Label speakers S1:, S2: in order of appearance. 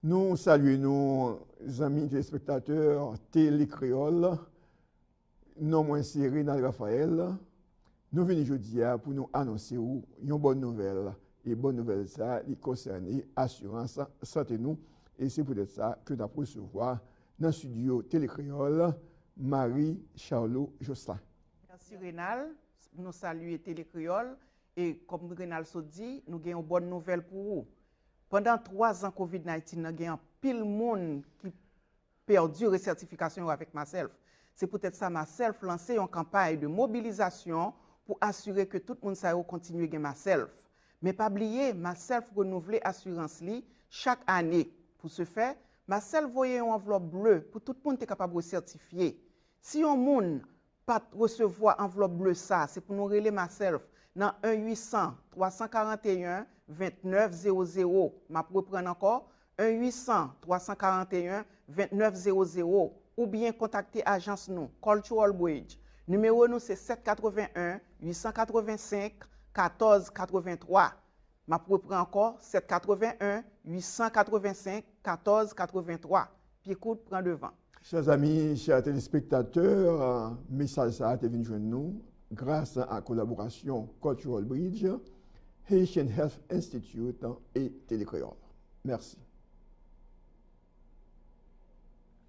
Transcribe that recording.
S1: Nous saluons nos amis téléspectateurs Télécréole, non moins c'est Rénal Raphaël. Nous venons aujourd'hui pour nous annoncer une bonne nouvelle. Et bonne nouvelle, ça, il concerne l'assurance santé nous. Et c'est peut-être ça que nous allons recevoir dans le studio Télécréole, Marie-Charlot Jocelyn.
S2: Merci Rénal, nous saluons Télécréole. Et comme Rénal se dit, nous avons une bonne nouvelle pour vous. Pendant 3 ans, COVID-19, nous avons pile de monde qui perdu la certification avec Myself. C'est peut-être ça, Myself lancé une campagne de mobilisation pour assurer que tout le monde continue à gagner Myself. Mais pas oublier, Myself renouvelle l'assurance chaque année. Pour ce faire, Myself voyait une enveloppe bleue pour tout le monde être capable de certifier. Si un monde pas recevoir enveloppe bleue, ça, c'est pour nous relayer Myself dans 1-800-341-2900. Je reprends encore 1-800-341-2900 ou bien contacter l'agence nous, Cultural Bridge. Numéro nous c'est 781-885-1483. Je reprends encore 781-885-1483. Puis écoute, prends devant.
S1: Chers amis, chers téléspectateurs, message ça a été venu joindre nous grâce à la collaboration Cultural Bridge, Haitian Health Institute et Télécréole. Merci.